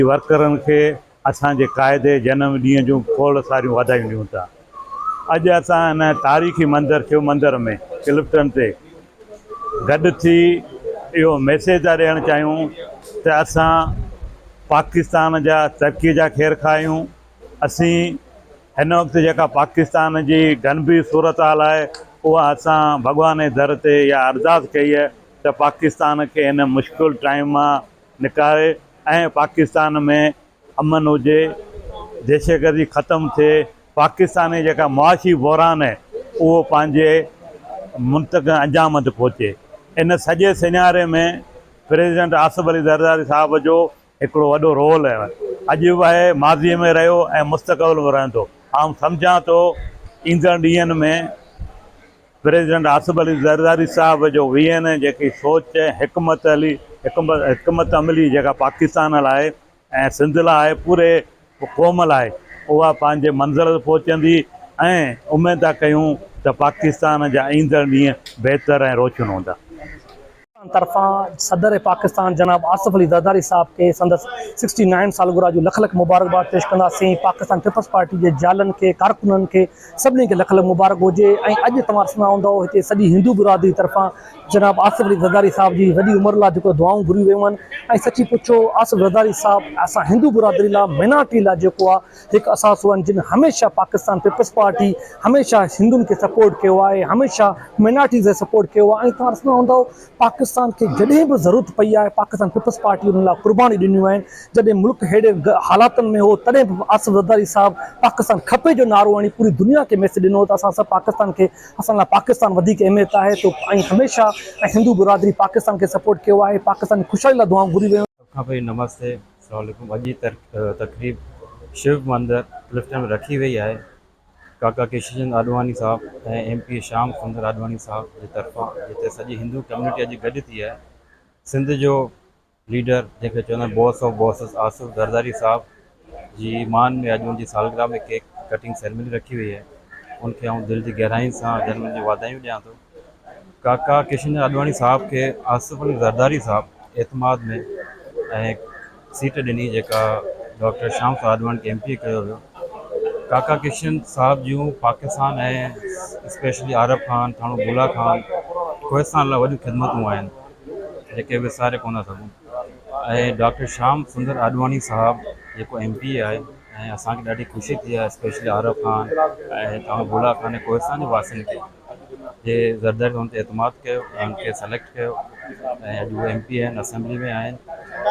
वर्करनि खे असांजे क़ाइदे जनम ॾींहं जूं खोड़ सारियूं वाधायूं ॾियूं था। अॼु असां हिन तारीख़ी मंदरु शिव मंदर में क्लिफ्टन ते गॾु थी इहो मैसेज था ॾियणु चाहियूं त असां पाकिस्तान जा तरक़ीअ जा ख़ैरु खायूं। असीं हिन वक़्तु जेका पाकिस्तान जी गंभीर सूरत हाल आहे उहा असां भॻवान जे दर ते इहा अरदास कई आहे त पाकिस्तान खे हिन मुश्किल टाइम मां निकारे ऐं पाकिस्तान में अमन हुजे, दहशतगर्दी ख़तमु थिए, पाकिस्तान जी जेका मुआशी बहरान आहे उहो पंहिंजे मुंतक़ अंजाम ते पहुचे। इन सॼे सिनारे में प्रेसिडेंट आसिफ अली ज़रदारी साहिब जो हिकिड़ो वॾो रोल आहे। अॼु बि आहे, माज़ीअ में रहियो ऐं मुस्तक़बिल में रहंदो। आउं सम्झां थो ईंदड़ ॾींहंनि में प्रेसिडेंट आसिफ अली ज़रदारी साहिब जो वीहन जेकी सोच हिकमत अमली जेका पाकिस्तान लाइ ऐं सिंध लाइ आहे, पूरे क़ौम लाइ, उहा पंहिंजे मंज़िल ते पहुचंदी ऐं उमेद था कयूं त पाकिस्तान जा ईंदड़ ॾींहं बहितर ऐं रोशन हूंदा। तरफ़ा सदर पाकिस्तान जनाब आसिफ अली ज़रदारी साहब के संदस 69 सालगिरह जो लख लख मुबारकबाद पेश कंदासीं। पाकिस्तान पीपल्स पार्टी के जालनि के कारकुननि के सभिनी खे लख लख मुबारक हुजे। ऐं अॼु तव्हां ॾिसंदा हूंदव हिते सॼी हिंदू बिरादरी तरफ़ां जनाब आसिफ अली ज़रदारी साहब जी वॾी उमिरि लाइ जेको दुआऊं घुरी वियूं आहिनि। ऐं सची पुछो आसिफ ज़रदारी साहब असां हिंदू बिरादरी लाइ माइनॉरिटी लाइ जेको आहे हिकु असासो आहिनि, जिन हमेशह पाकिस्तान पीपल्स पार्टी हमेशह हिंदुनि खे सपोर्ट कयो आहे, हमेशह माइनॉरिटीज़ खे सपोर्ट कयो आहे। ऐं तव्हां ॾिसंदा हूंदव पाकिस्तान के जॾहिं बि ज़रूरत पई आहे पाकिस्तान पीपल्स पार्टी उन लाइ कुर्बानी ॾिनियूं आहिनि। जॾहिं मुल्क हेॾे हालातनि में हो तॾहिं बि आसिफ ज़रदारी साहब पाकिस्तान खपे जो नारो हणी पूरी दुनिया खे मैसेज ॾिनो त असां सभु पाकिस्तान खे, असां लाइ पाकिस्तान वधीक अहमियत आहे। तो ऐं हमेशह हिंदू बिरादरी पाकिस्तान खे सपोर्ट कयो आहे, पाकिस्तान जी ख़ुशहाली लाइ दुआऊं घुरी वियूं। खां पहिरीं नमस्ते, अस्सलाम वालेकुम। अॼु जी तकरीब शिव मंदिर क्लिफ्टन में रखी वई आहे काका किशन आडवाणी साहब ऐं MP श्याम सुंदर आडवाणी साहब जे तरफ़ां, जिते सॼी हिंदू कम्यूनिटी अॼु गॾु थी आहे। सिंध जो लीडर जंहिंखे चवंदा आहिनि boss of bosses Asif Zardari साहब जी मान में अॼु उनजी सालगिरह में केक कटिंग सेरेमनी रखी वई आहे। उनखे आउं दिलि जी गहराई सां जनम जी वाधायूं ॾियां थो। काका किशन आडवाणी साहब खे आसिफ अली ज़रदारी साहब एतमाद में ऐं सीट ॾिनी जेका डॉक्टर श्याम आडवाणी खे MP कयो वियो। काका किशन साहब जूं पाकिस्तान ऐं स्पेशली आरब खान, थाणो बुला खान, कोहिस्तान लाइ वॾियूं ख़िदमतूं आहिनि जेके विसारे कोन था सघूं। ऐं डॉक्टर श्याम सुंदर आडवाणी साहब जेको MP आहे ऐं असांखे ॾाढी ख़ुशी थी आहे स्पेशली आरब खान ऐं थाणो बुला खान ऐं कोहिस्तान जे वासियुनि खे जे ज़रदारी हुन ते एतमाद कयो ऐं उनखे सेलेक्ट कयो ऐं अॼु उहे MP आहिनि, असेंबली में आहिनि।